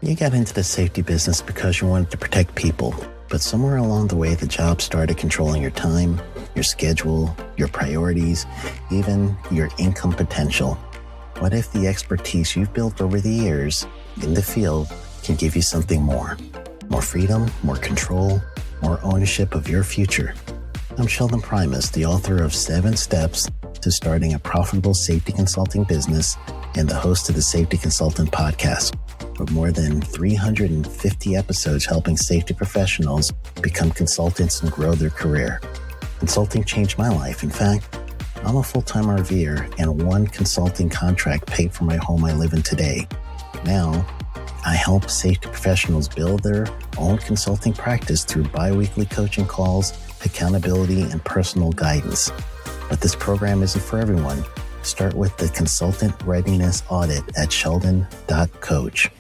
You got into the safety business because you wanted to protect people, but somewhere along the way, the job started controlling your time, your schedule, your priorities, even your income potential. What if the expertise you've built over the years in the field can give you something more? More freedom, more control, more ownership of your future. I'm Sheldon Primus, the author of 7 Steps to Starting a Profitable Safety Consulting Business and the host of the Safety Consultant Podcast, with more than 350 episodes helping safety professionals become consultants and grow their career. Consulting changed my life. In fact, I'm a full-time RVer, and one consulting contract paid for my home I live in today. Now, I help safety professionals build their own consulting practice through bi-weekly coaching calls, accountability, and personal guidance. But this program isn't for everyone. Start with the Consultant Readiness Audit at sheldon.coach.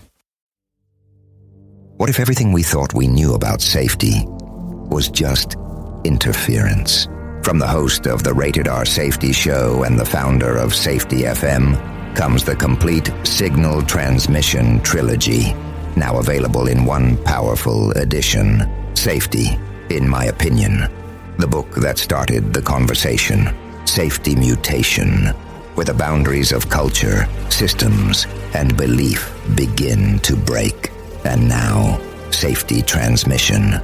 What if everything we thought we knew about safety was just interference? From the host of the Rated R Safety Show and the founder of Safety FM comes the complete Signal Transmission Trilogy, now available in one powerful edition. Safety, in my opinion, the book that started the conversation. Safety Mutation, where the boundaries of culture, systems, and belief begin to break. And now, Safety Transmission,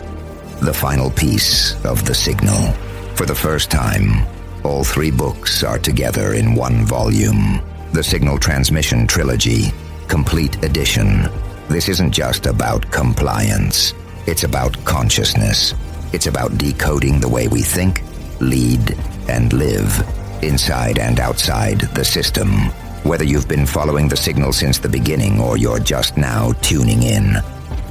the final piece of the signal. For the first time, all 3 books are together in one volume. The Signal Transmission Trilogy, Complete Edition. This isn't just about compliance. It's about consciousness. It's about decoding the way we think, lead, and live, inside and outside the system. Whether you've been following the signal since the beginning or you're just now tuning in,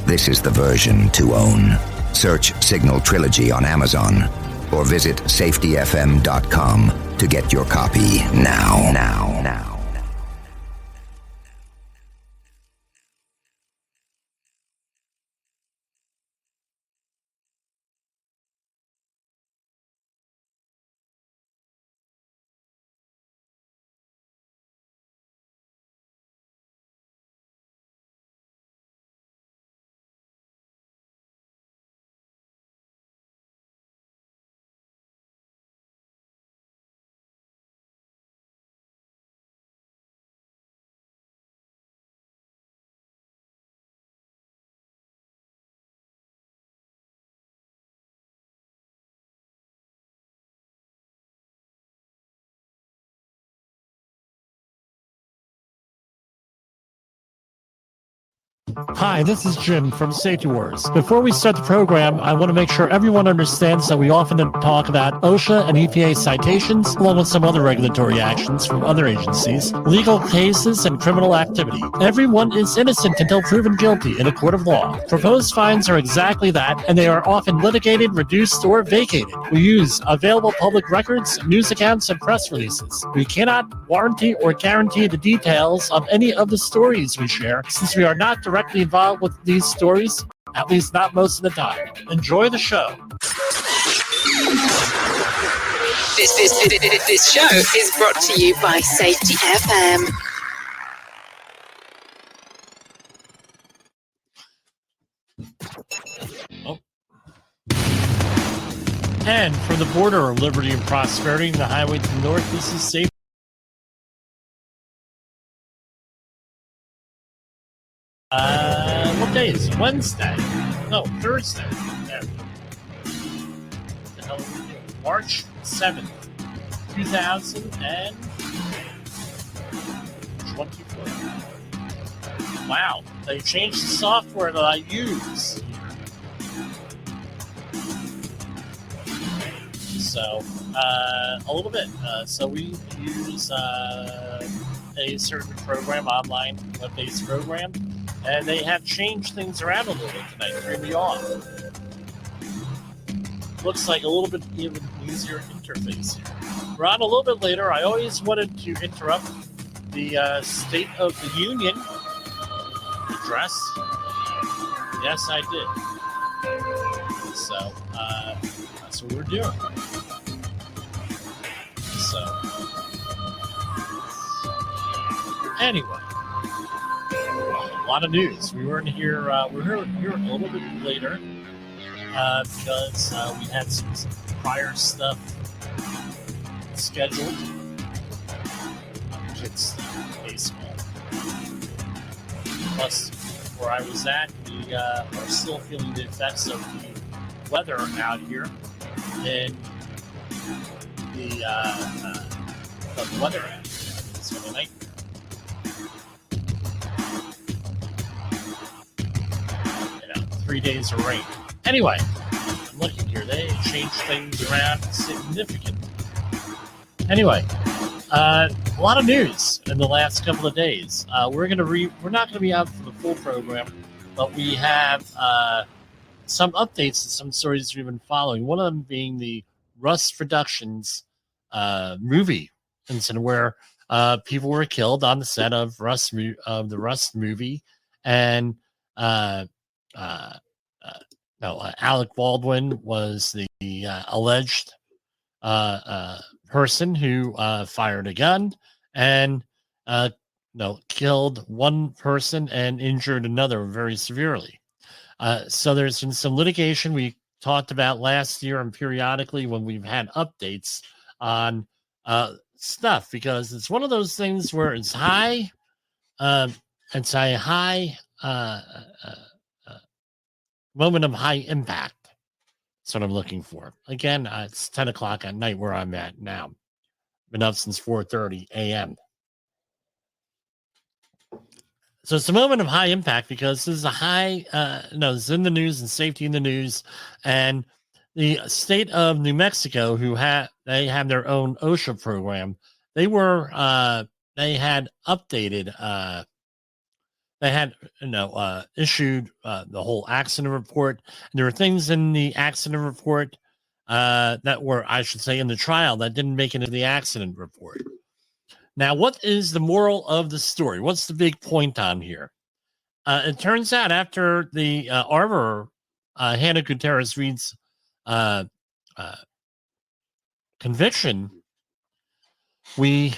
this is the version to own. Search Signal Trilogy on Amazon or visit safetyfm.com to get your copy now. Hi, this is Jim from Safety Wars. Before we start the program, I want to make sure everyone understands that we often talk about OSHA and EPA citations, along with some other regulatory actions from other agencies, legal cases, and criminal activity. Everyone is innocent until proven guilty in a court of law. Proposed fines are exactly that, and they are often litigated, reduced, or vacated. We use available public records, news accounts, and press releases. We cannot warranty or guarantee the details of any of the stories we share, since we are not directly involved with these stories, at least not most of the time. Enjoy the show. This show is brought to you by Safety FM. And from the border of liberty and prosperity and the highway to the north, this is Safety. What day is it? Wednesday? No, Thursday. Yeah. What the hell are we doing? March 7th, 2024. Wow, they changed the software that I use. So, a little bit. So we use a certain program, online web-based program, and they have changed things around a little bit tonight, threw me off. Looks like a little bit even easier interface here. We're on a little bit later. I always wanted to interrupt the State of the Union address. Yes, I did. So, that's what we're doing. So, anyway. lot of news. We weren't here. We were here a little bit later because we had some prior stuff scheduled. Kids baseball. Plus, where I was at, we are still feeling the effects of the weather out here, and the weather out here is really nightmare. 3 days of rain. Anyway, I'm looking here. They changed things around significantly. Anyway, a lot of news in the last couple of days. We're not gonna be out for the full program, but we have some updates and some stories we've been following. One of them being the Rust Productions movie incident where people were killed on the set of the Rust movie, and Alec Baldwin was the alleged person who fired a gun and killed one person and injured another very severely. So there's been some litigation we talked about last year and periodically when we've had updates on stuff, because it's one of those things where it's high. It's a high moment of high impact. That's what I'm looking for. Again, it's 10 o'clock at night where I'm at now. Been up since 4:30 a.m. So it's a moment of high impact because this is a high, it's in the news and safety in the news. And the state of New Mexico, they have their own OSHA program. They had updated, they had issued the whole accident report. And there were things in the accident report that were, I should say, in the trial that didn't make it into the accident report. Now, what is the moral of the story? What's the big point on here? It turns out after the armorer, Hannah Gutierrez-Reed's conviction, we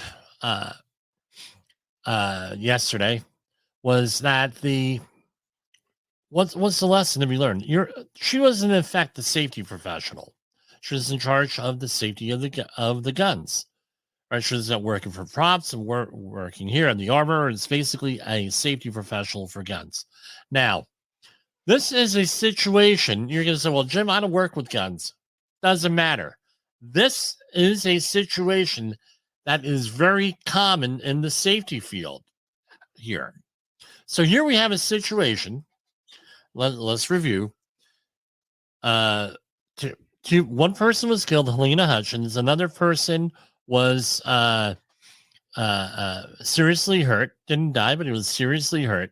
yesterday, was that what's the lesson to be learned? She was in effect a safety professional. She was in charge of the safety of the guns. Right? She was working for props and working here, and the armor is basically a safety professional for guns. Now, this is a situation you're going to say, "Well, Jim, I don't work with guns." Doesn't matter. This is a situation that is very common in the safety field here. So here we have a situation. Let's review. One person was killed, Helena Hutchins. Another person was seriously hurt. Didn't die, but he was seriously hurt.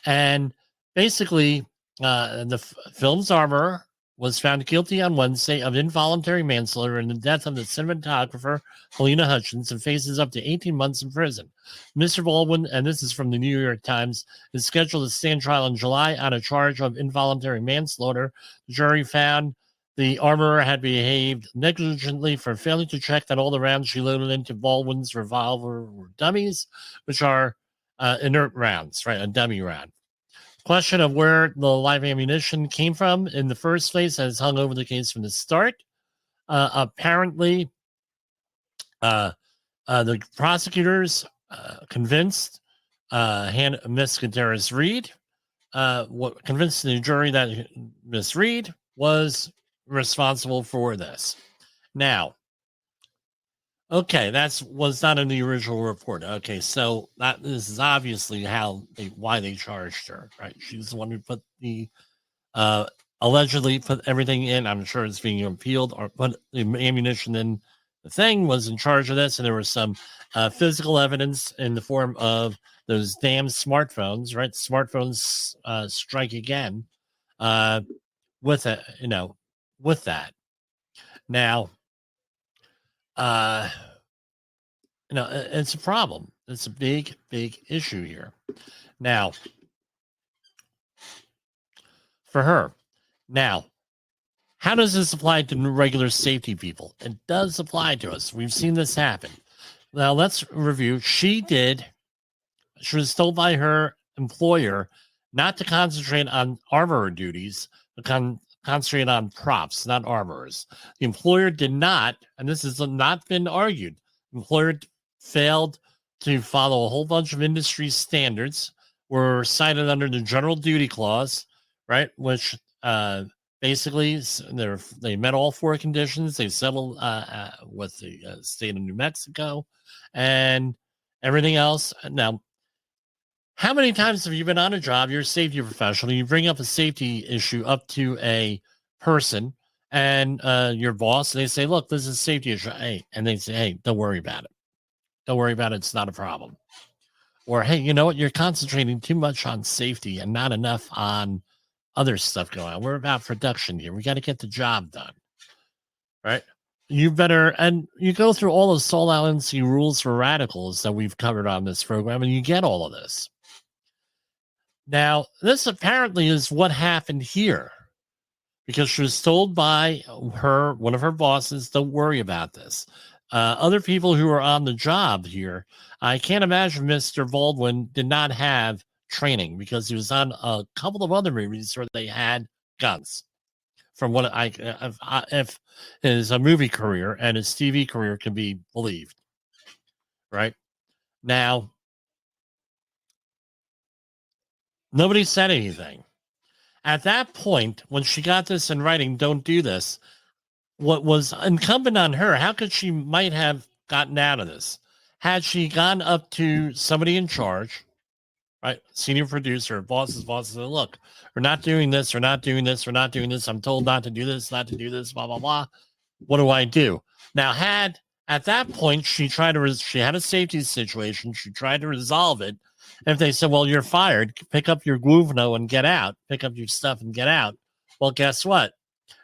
And basically, the film's armorer was found guilty on Wednesday of involuntary manslaughter in the death of the cinematographer Helena Hutchins and faces up to 18 months in prison. Mr. Baldwin, and this is from the New York Times, is scheduled to stand trial in July on a charge of involuntary manslaughter. The jury found the armorer had behaved negligently for failing to check that all the rounds she loaded into Baldwin's revolver were dummies, which are inert rounds, right? A dummy round. Question of where the live ammunition came from in the first place has hung over the case from the start. Apparently, the prosecutors convinced Miss Gutierrez-Reed, convinced the jury that Miss Reed was responsible for this. Now, okay, was not in the original report. Okay, so this is obviously why they charged her, right? She's the one who put the allegedly put everything in. I'm sure it's being appealed, or put the ammunition in. The thing was in charge of this, and there was some physical evidence in the form of those damn smartphones, right? Smartphones strike again with it, with that. Now, it's a problem. It's a big, big issue here. Now, for her. Now, how does this apply to regular safety people? It does apply to us. We've seen this happen. Now, let's review. She was told by her employer not to concentrate on armorer duties, but concentrate on props, not armorers. The employer did not, and this has not been argued, the employer failed to follow a whole bunch of industry standards, were cited under the general duty clause, right, which basically they met all four conditions. They settled with the state of New Mexico and everything else. Now, how many times have you been on a job, you're a safety professional, you bring up a safety issue up to a person and your boss, they say, look, this is a safety issue. Hey, and they say, hey, don't worry about it. Don't worry about it. It's not a problem. Or, hey, you know what? You're concentrating too much on safety and not enough on other stuff going on. We're about production here. We got to get the job done. Right? You better, and you go through all the Saul Allen's rules for radicals that we've covered on this program, and you get all of this. Now, this apparently is what happened here, because she was told by one of her bosses, don't worry about this. Other people who are on the job here, I can't imagine Mr. Baldwin did not have training, because he was on a couple of other movies where they had guns. From what if his movie career and his TV career can be believed, right? Now, nobody said anything. At that point, when she got this in writing, don't do this, what was incumbent on her, how could she might have gotten out of this? Had she gone up to somebody in charge, right? Senior producer, bosses, said, look, we're not doing this, we're not doing this, we're not doing this. I'm told not to do this, blah, blah, blah. What do I do? Now, at that point, she had a safety situation. She tried to resolve it. If they said, well, you're fired, pick up your Guvno and get out, pick up your stuff and get out. Well, guess what?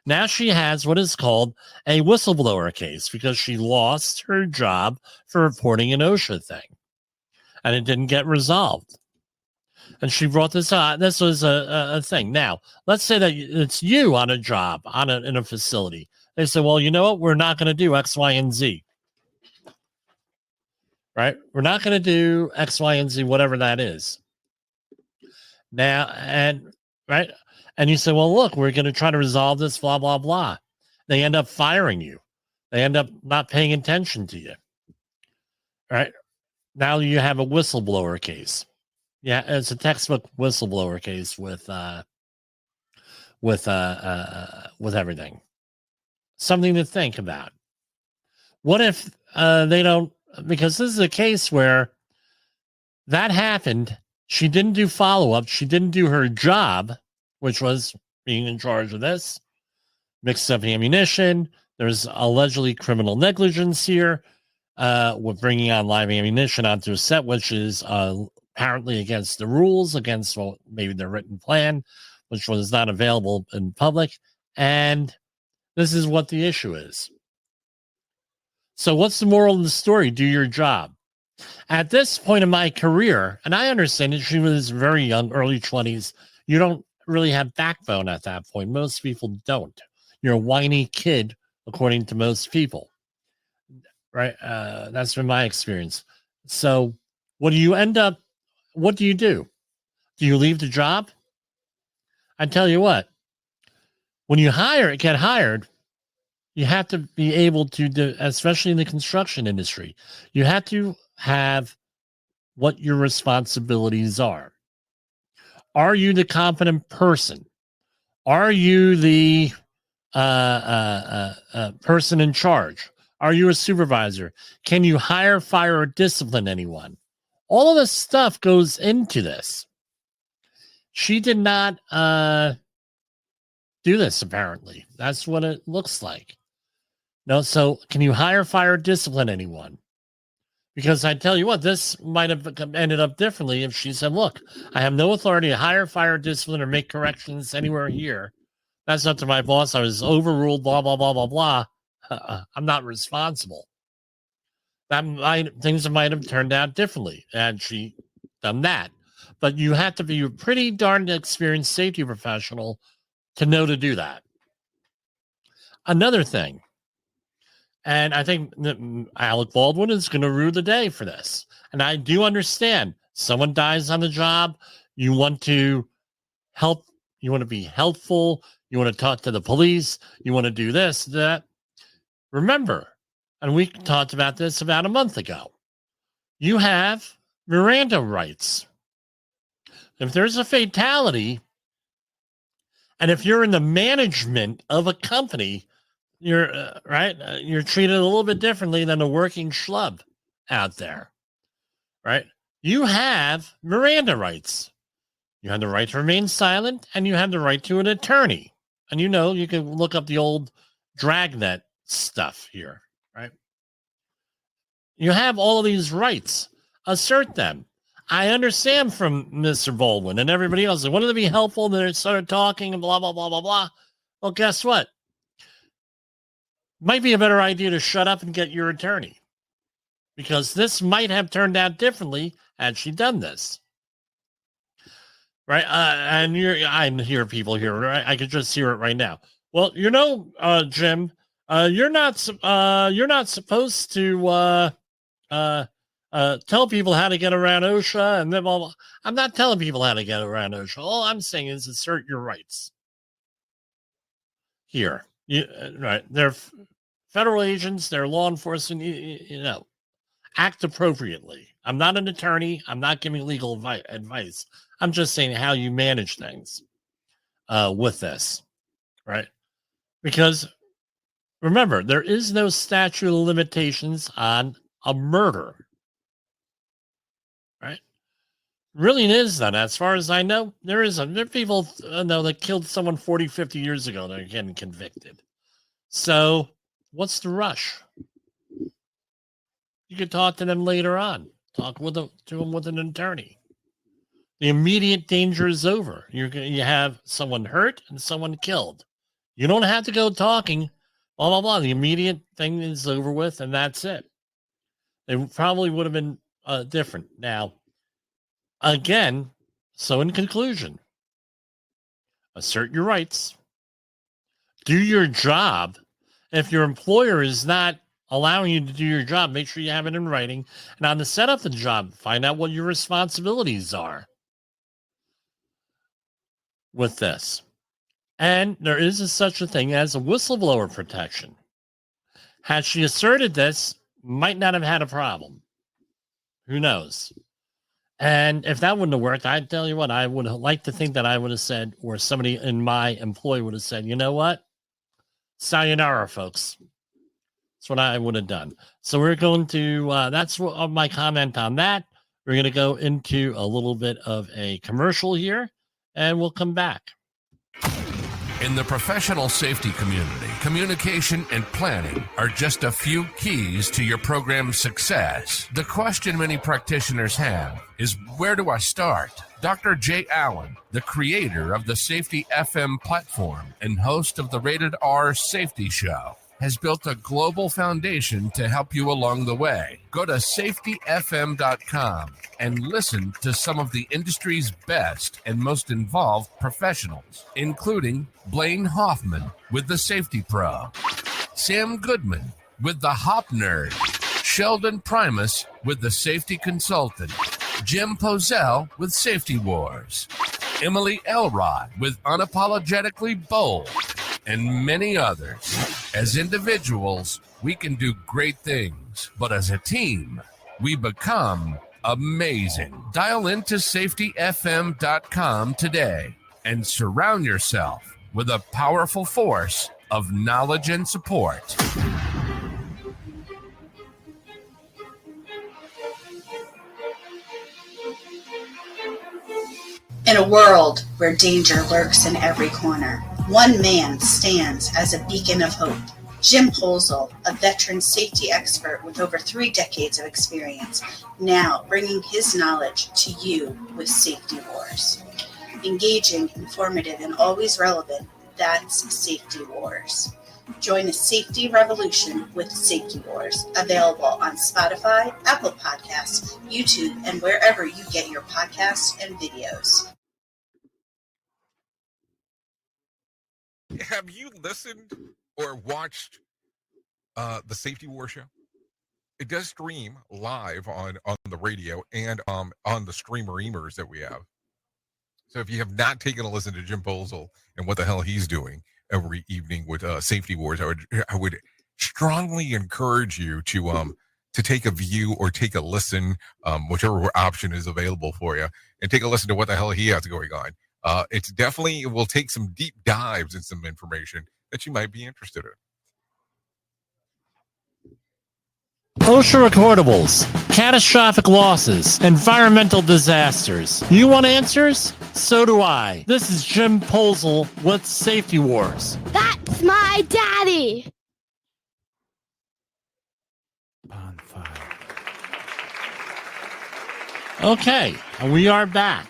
Now she has what is called a whistleblower case, because she lost her job for reporting an OSHA thing, and it didn't get resolved. And she brought this out. This was a thing. Now, let's say that it's you on a job in a facility. They say, well, you know what? We're not going to do X, Y, and Z. Right? We're not going to do X, Y, and Z, whatever that is. Now, and right? And you say, well, look, we're going to try to resolve this, blah, blah, blah. They end up firing you. They end up not paying attention to you. Right? Now you have a whistleblower case. Yeah, it's a textbook whistleblower case with everything. Something to think about. What if they don't? Because this is a case where that happened. She didn't do follow-up. She didn't do her job, which was being in charge of this. Mixed up ammunition. There's allegedly criminal negligence here with bringing on live ammunition onto a set, which is apparently against the rules, against maybe the written plan, which was not available in public. And this is what the issue is. So what's the moral of the story? Do your job. At this point in my career, and I understand that she was very young, early 20s, you don't really have backbone at that point. Most people don't. You're a whiny kid, according to most people. Right? That's been my experience. So what do you end up? What do you do? Do you leave the job? I tell you what, when you get hired, you have to be able to do, especially in the construction industry, you have to have what your responsibilities are. Are you the competent person? Are you the person in charge? Are you a supervisor? Can you hire, fire, or discipline anyone? All of this stuff goes into this. She did not do this, apparently. That's what it looks like. No, so can you hire, fire, discipline anyone? Because I tell you what, this might have ended up differently if she said, look, I have no authority to hire, fire, discipline, or make corrections anywhere here. That's up to my boss. I was overruled, blah, blah, blah, blah, blah. I'm not responsible. Things might have turned out differently had she done that. But you have to be a pretty darn experienced safety professional to know to do that. Another thing, and I think Alec Baldwin is going to rue the day for this. And I do understand someone dies on the job. You want to help. You want to be helpful. You want to talk to the police. You want to do this, that. Remember, and we talked about this about a month ago, you have Miranda rights. If there's a fatality, and if you're in the management of a company, you're right. You're treated a little bit differently than a working schlub out there, right? You have Miranda rights. You have the right to remain silent, and you have the right to an attorney. And you can look up the old Dragnet stuff here, right? You have all of these rights. Assert them. I understand from Mr. Baldwin and everybody else. They wanted to be helpful, and they started talking and blah, blah, blah, blah, blah. Well, guess what? Might be a better idea to shut up and get your attorney, because this might have turned out differently had she done this. Right? And I hear people here, right? I could just hear it right now. Well, Jim, you're not supposed to tell people how to get around OSHA and then blah, blah. I'm not telling people how to get around OSHA. All I'm saying is assert your rights. Here, right? They're federal agents. They're law enforcement. Act appropriately. I'm not an attorney. I'm not giving legal advice. I'm just saying how you manage things with this, right? Because remember, there is no statute of limitations on a murder, right? Really is none. As far as I know, there are people that killed someone 40, 50 years ago that are getting convicted. So what's the rush? You could talk to them later on. Talk to them with an attorney. The immediate danger is over. You have someone hurt and someone killed. You don't have to go talking, blah, blah, blah. The immediate thing is over with, and that's it. They probably would have been different. Now, again, so in conclusion, assert your rights. Do your job. If your employer is not allowing you to do your job, make sure you have it in writing. And on the set up the job, find out what your responsibilities are with this. And there is such a thing as a whistleblower protection. Had she asserted this, might not have had a problem. Who knows? And if that wouldn't have worked, I'd tell you what, I would have liked to think that I would have said, or somebody in my employ would have said, you know what? Sayonara, folks. That's what I would have done. So we're going to, that's my comment on that. We're going to go into a little bit of a commercial here, and we'll come back. In the professional safety community, communication and planning are just a few keys to your program's success. The question many practitioners have is, where do I start? Dr. Jay Allen, the creator of the Safety FM platform and host of the Rated R Safety Show, has built a global foundation to help you along the way. Go to safetyfm.com and listen to some of the industry's best and most involved professionals, including Blaine Hoffman with the Safety Pro, Sam Goodman with the Hop Nerd, Sheldon Primus with the Safety Consultant, Jim Pozell with Safety Wars, Emily Elrod with Unapologetically Bold, and many others. As individuals, we can do great things, but as a team, we become amazing. Dial into safetyfm.com today and surround yourself with a powerful force of knowledge and support. In a world where danger lurks in every corner, one man stands as a beacon of hope. Jim Posel, a veteran safety expert with over 3 decades of experience, now bringing his knowledge to you with Safety Wars. Engaging, informative, and always relevant, that's Safety Wars. Join the safety revolution with Safety Wars, available on Spotify, Apple Podcasts, YouTube, and wherever you get your podcasts and videos. Have you listened or watched the Safety War Show? It does stream live on the radio and on the streamer-emers that we have. So if you have not taken a listen to Jim Posel and what the hell he's doing every evening with Safety Wars, I would strongly encourage you to take a view or take a listen, whichever option is available for you, and take a listen to what the hell he has going on. It will take some deep dives in some information that you might be interested in. OSHA recordables, catastrophic losses, environmental disasters. You want answers? So do I. This is Jim Posel with Safety Wars. That's my daddy. Okay, we are back.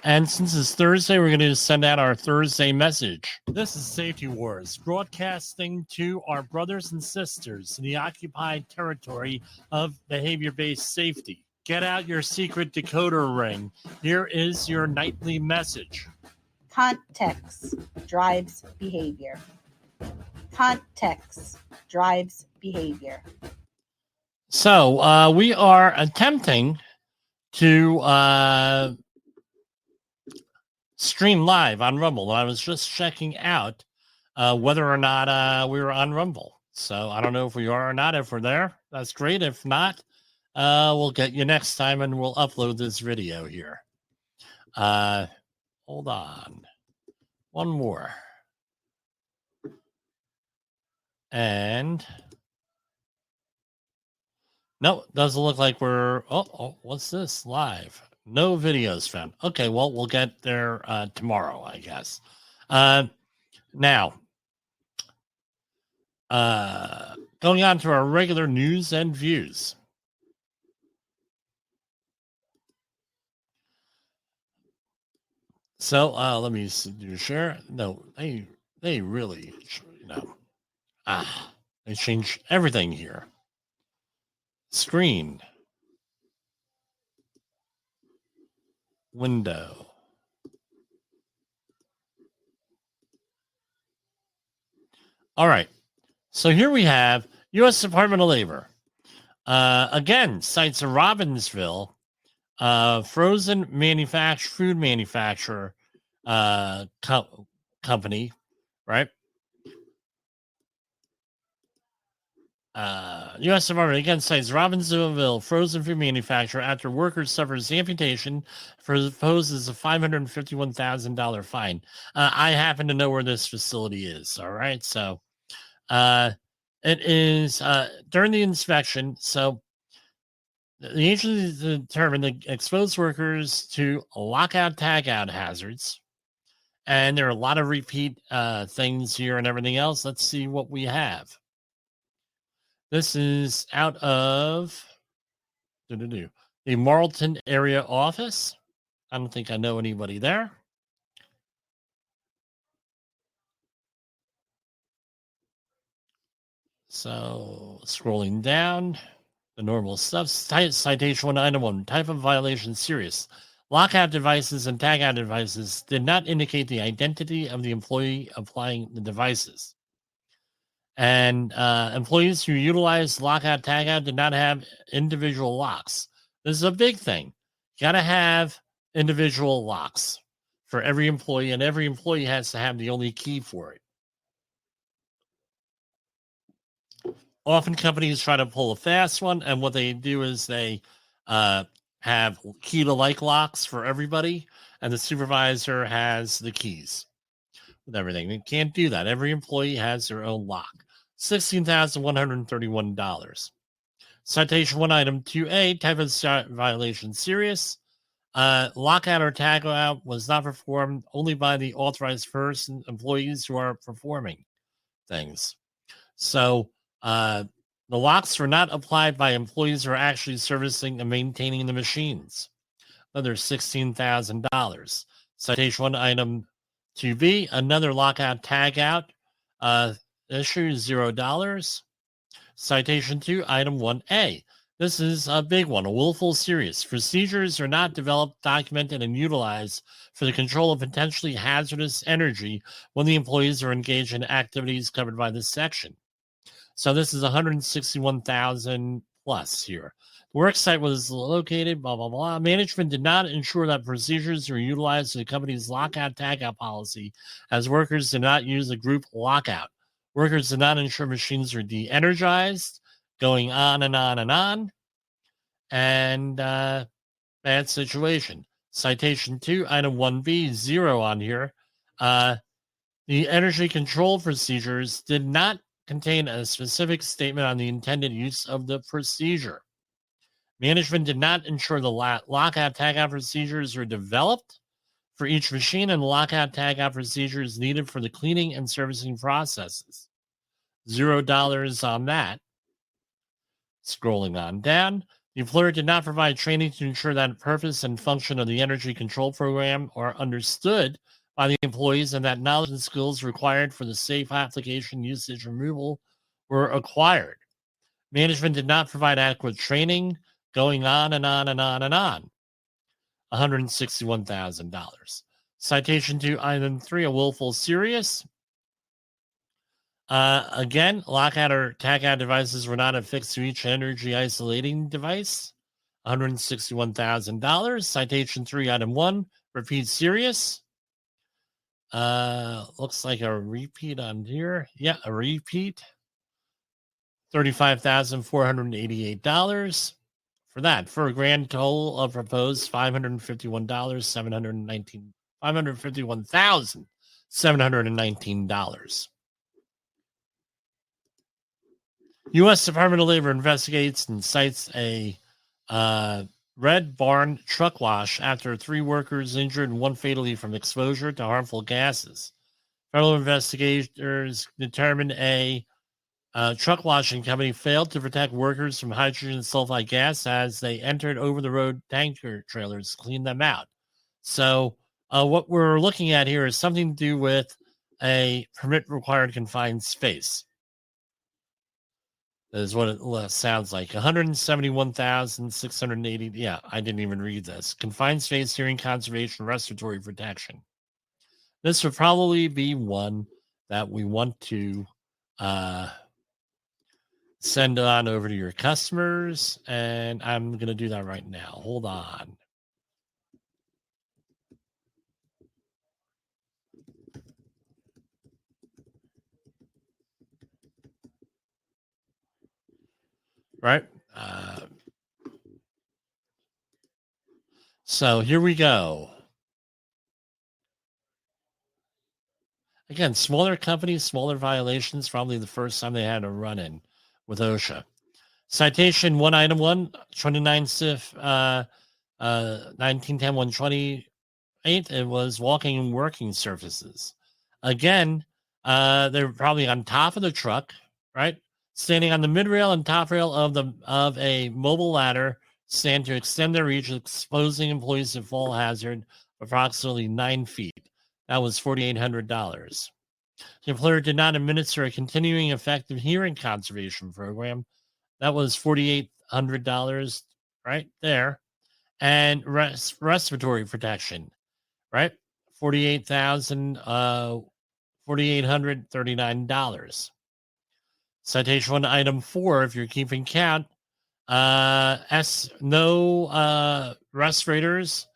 And since it's Thursday, we're going to send out our Thursday message. This is Safety Wars, broadcasting to our brothers and sisters in the occupied territory of behavior-based safety. Get out your secret decoder ring. Here is your nightly message. Context drives behavior. Context drives behavior. So we are attempting to stream live on Rumble. I was just checking out whether or not we were on Rumble. So I don't know if we are or not. If we're there, that's great. If not, we'll get you next time and we'll upload this video here. Hold on. One more. And no, doesn't look like we're... Oh, what's this? Live. No videos found. Okay, well, we'll get there tomorrow, I guess. Now, going on to our regular news and views. So let me do share. No, they really, they changed everything here. Screen. Window. All right. So here we have U.S. Department of Labor. Again, cites a Robbinsville frozen food manufacturer company, right? U.S. Department again cites Robbinsville frozen food manufacturer after workers suffers amputation, proposes a $551,000 fine. I happen to know where this facility is. All right, so it is during the inspection. So the agency determined to expose workers to lockout tagout hazards, and there are a lot of repeat things here and everything else. Let's see what we have. This is out of the Marlton area office. I don't think I know anybody there. So scrolling down, the normal stuff. Citation 1, item 1, type of violation serious. Lockout devices and tagout devices did not indicate the identity of the employee applying the devices. And employees who utilized lockout tagout did not have individual locks. This is a big thing. You got to have individual locks for every employee, and every employee has to have the only key for it. Often companies try to pull a fast one, and what they do is they have key-to-like locks for everybody, and the supervisor has the keys with everything. They can't do that. Every employee has their own lock. $16,131. Citation 1, item 2A, type of violation serious. Lockout or tagout was not performed only by the authorized person, employees who are performing things. So the locks were not applied by employees who are actually servicing and maintaining the machines. Another $16,000. Citation 1, item 2B, another lockout tagout. Issue $0. Citation 2, item 1A. This is a big one, a willful serious. Procedures are not developed, documented, and utilized for the control of potentially hazardous energy when the employees are engaged in activities covered by this section. So this is $161,000 plus here. Work site was located, blah, blah, blah. Management did not ensure that procedures were utilized in the company's lockout tagout policy, as workers did not use a group lockout. Workers did not ensure machines were de-energized, going on and on and on. And bad situation. Citation 2, item 1B, 0 on here. The energy control procedures did not contain a specific statement on the intended use of the procedure. Management did not ensure the lockout tagout procedures were developed for each machine, and the lockout tagout procedures needed for the cleaning and servicing processes. $0 on that. Scrolling on down, the employer did not provide training to ensure that the purpose and function of the energy control program are understood by the employees and that knowledge and skills required for the safe application, usage, removal were acquired. Management did not provide adequate training, going on and on and on and on. $161,000. Citation 2, item 3, a willful serious. Again, lockout or tagout devices were not affixed to each energy isolating device. $161,000. Citation 3, item 1, repeat serious. Looks like a repeat on here. Yeah, a repeat. $35,488 for that, for a grand total of proposed $551,719. U.S. Department of Labor investigates and cites a Red Barn truck wash after 3 workers injured and 1 fatally from exposure to harmful gases. Federal investigators determined a truck washing company failed to protect workers from hydrogen sulfide gas as they entered over-the-road tanker trailers to clean them out. So what we're looking at here is something to do with a permit-required confined space. That is what it sounds like. 171,680. Yeah, I didn't even read this. Confined space, hearing conservation, respiratory protection. This would probably be one that we want to send on over to your customers, and I'm going to do that right now. Hold on. Right? So here we go. Again, smaller companies, smaller violations, probably the first time they had a run-in with OSHA. Citation 1, item 1, 29 CIF 1910-128. It was walking and working surfaces. Again, they're probably on top of the truck, right? Standing on the mid-rail and top rail of a mobile ladder stand to extend their reach, exposing employees to fall hazard approximately 9 feet. That was $4,800. The employer did not administer a continuing effective hearing conservation program. That was $4,800 right there. And respiratory protection, right? $4,839. Citation 1, item 4, if you're keeping count, no respirators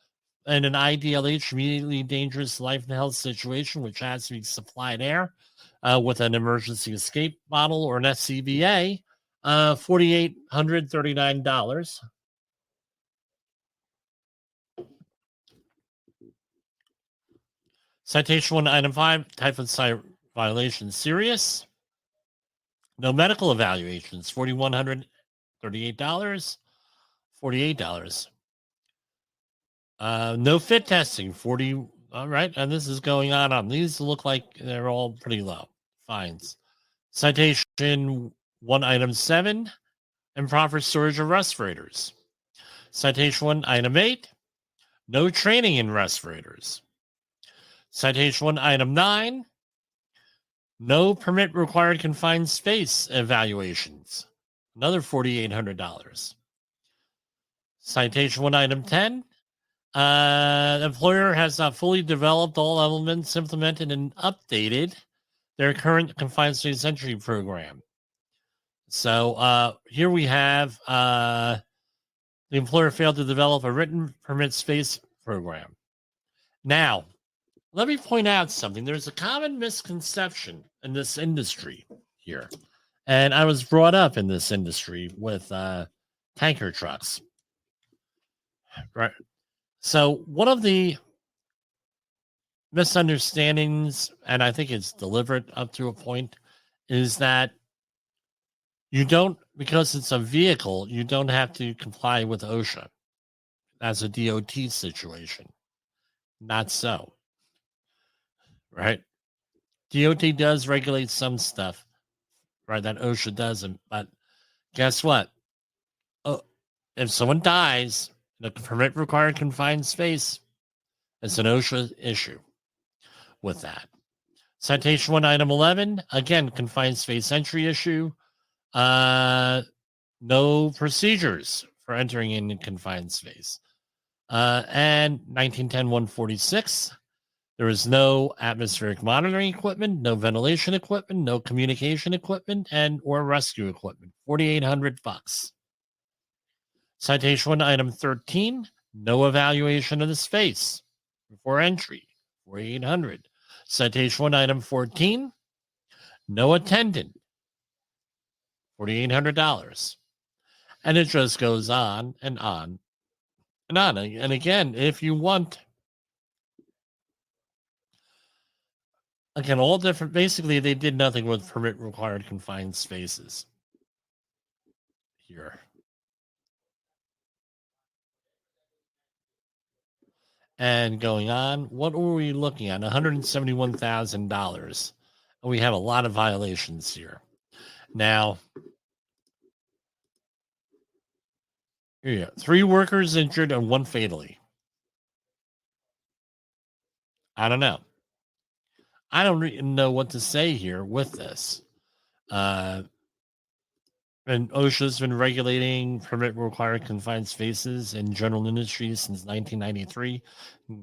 in an IDLH, immediately dangerous life and health situation, which has to be supplied air with an emergency escape bottle or an SCBA, $4,839. Citation 1, item 5, type of violation serious. No medical evaluations, $4,138. $48. No fit testing, 40. All right, and this is going on. These look like they're all pretty low. Fines. Citation 1, item 7, improper storage of respirators. Citation 1, item 8, no training in respirators. Citation 1, item 9, no permit required confined space evaluations. Another $4,800. Citation 1, item 10, the employer has not fully developed all elements, implemented, and updated their current confined space entry program. So here we have The employer failed to develop a written permit space program. Now, let me point out something. There's a common misconception in this industry here. And I was brought up in this industry with tanker trucks. Right. So one of the misunderstandings, and I think it's deliberate up to a point, is that you don't, because it's a vehicle, you don't have to comply with OSHA as a DOT situation. Not so. Right? DOT does regulate some stuff, right, that OSHA doesn't. But guess what? Oh, if someone dies in a permit required confined space, it's an OSHA issue with that. Citation 1, item 11, again, confined space entry issue. No procedures for entering in confined space. And 1910-146, there is no atmospheric monitoring equipment, no ventilation equipment, no communication equipment, and or rescue equipment. $4,800. Citation 1, item 13, no evaluation of the space before entry. $4,800. Citation 1, item 14, no attendant. $4,800. And it just goes on and on and on. And again, if you want, again, all different, basically, they did nothing with permit required confined spaces here. And going on, what were we looking at? $171,000. And we have a lot of violations here. Now, here you go. 3 workers injured and 1 fatally. I don't know. I don't really know what to say here with this. And OSHA's been regulating permit required confined spaces in general industries since 1993,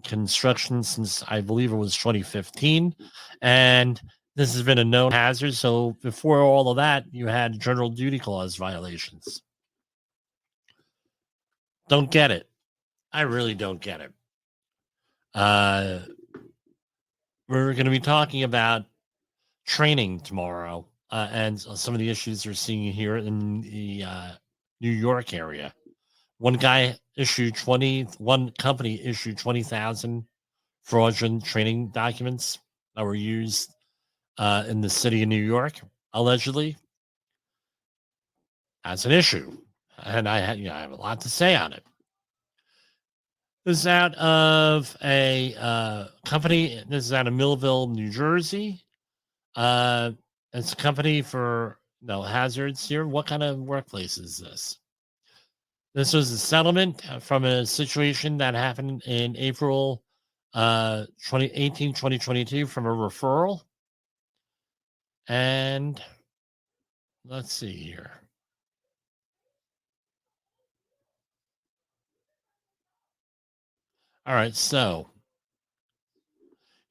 construction since I believe it was 2015. And this has been a known hazard. So before all of that, you had general duty clause violations. Don't get it. I really don't get it. We're going to be talking about training tomorrow. And some of the issues we're seeing here in the New York area. One company issued 20,000 fraudulent training documents that were used in the city of New York, allegedly. That's an issue. And I have a lot to say on it. This is out of a company. This is out of Millville, New Jersey. It's a company for hazards here. What kind of workplace is this? This was a settlement from a situation that happened in April 2022 from a referral. And let's see here. All right, so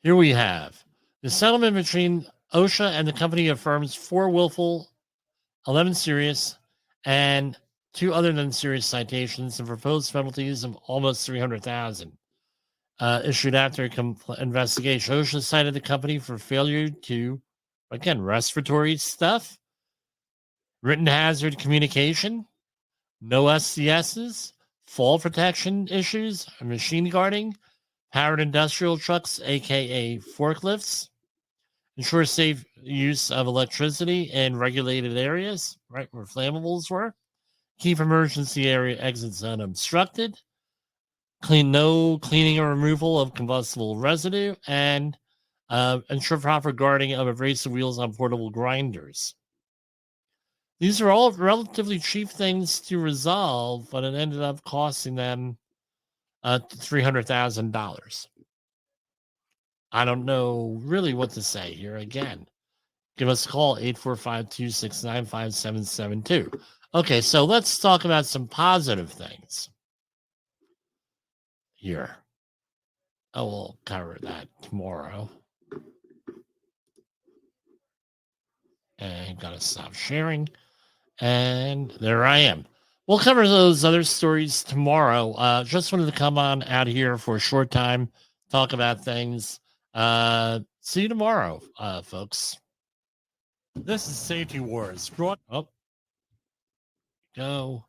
here we have the settlement between OSHA and the company affirms 4 willful, 11 serious, and 2 other than serious citations and proposed penalties of almost $300,000 issued after investigation. OSHA cited the company for failure to, again, respiratory stuff, written hazard communication, no SCSs, fall protection issues, machine guarding, powered industrial trucks, aka forklifts, ensure safe use of electricity in regulated areas, right where flammables were, keep emergency area exits unobstructed, no cleaning or removal of combustible residue, and ensure proper guarding of abrasive wheels on portable grinders. These are all relatively cheap things to resolve, but it ended up costing them $300,000. I don't know really what to say here. Again, give us a call, 845-269-5772. Okay, so let's talk about some positive things here. Oh, we'll cover that tomorrow. And gotta stop sharing. And there I am. We'll cover those other stories tomorrow. Just wanted to come on out here for a short time, talk about things. See you tomorrow, folks. This is Safety Wars. Go.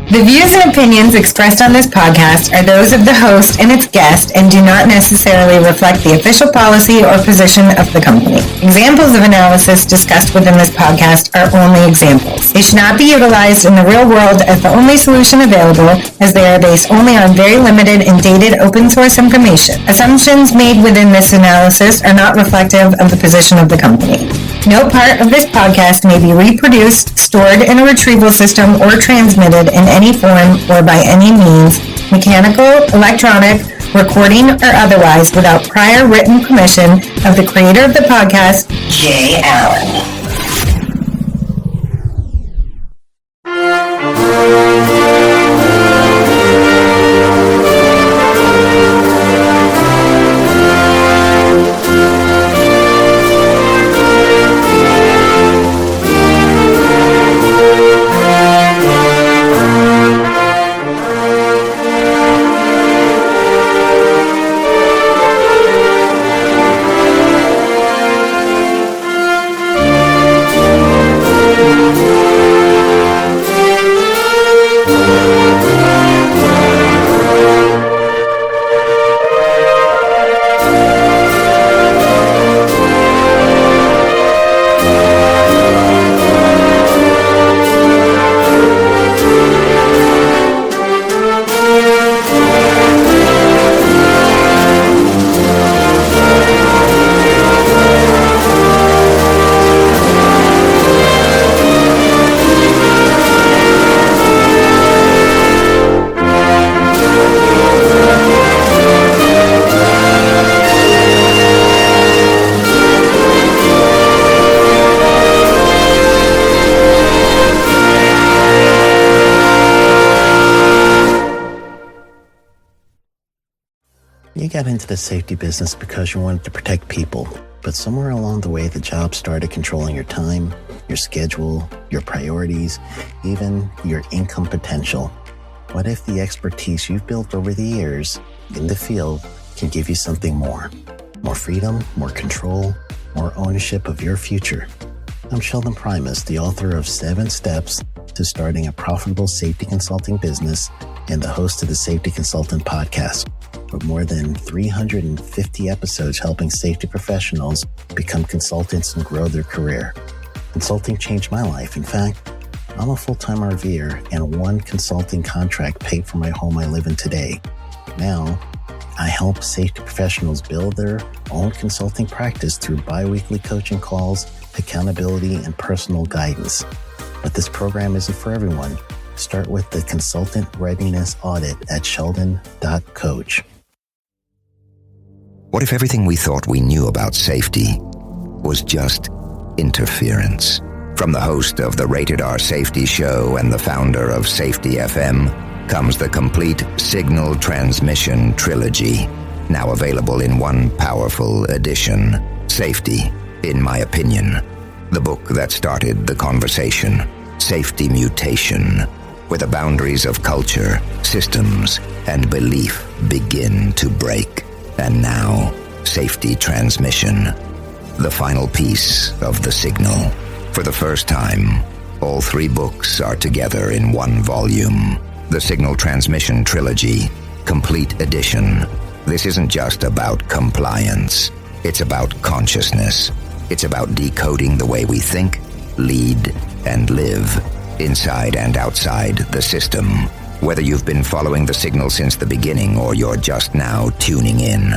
The views and opinions expressed on this podcast are those of the host and its guest and do not necessarily reflect the official policy or position of the company. Examples of analysis discussed within this podcast are only examples. They should not be utilized in the real world as the only solution available, as they are based only on very limited and dated open source information. Assumptions made within this analysis are not reflective of the position of the company. No part of this podcast may be reproduced, stored in a retrieval system, or transmitted in any form or by any means, mechanical, electronic, recording, or otherwise, without prior written permission of the creator of the podcast, Jay Allen. You got into the safety business because you wanted to protect people, but somewhere along the way the job started controlling your time, your schedule, your priorities, even your income potential. What if the expertise you've built over the years in the field can give you something more? More freedom, more control, more ownership of your future. I'm Sheldon Primus, the author of 7 Steps to Starting a Profitable Safety Consulting Business and the host of the Safety Consultant Podcast, with more than 350 episodes helping safety professionals become consultants and grow their career. Consulting changed my life. In fact, I'm a full-time RVer, and one consulting contract paid for my home I live in today. Now, I help safety professionals build their own consulting practice through bi-weekly coaching calls, accountability, and personal guidance. But this program isn't for everyone. Start with the Consultant Readiness Audit at sheldon.coach. What if everything we thought we knew about safety was just interference? From the host of the Rated R Safety Show and the founder of Safety FM comes the complete signal transmission trilogy, now available in one powerful edition. Safety, in my opinion, the book that started the conversation. Safety Mutation, where the boundaries of culture, systems, and belief begin to break. And now, Safety Transmission, the final piece of the signal. For the first time, all 3 books are together in one volume. The Signal Transmission Trilogy, Complete Edition. This isn't just about compliance. It's about consciousness. It's about decoding the way we think, lead, and live, inside and outside the system. Whether you've been following the signal since the beginning or you're just now tuning in,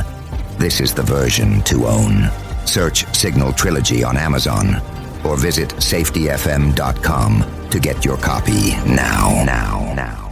this is the version to own. Search Signal Trilogy on Amazon or visit safetyfm.com to get your copy now.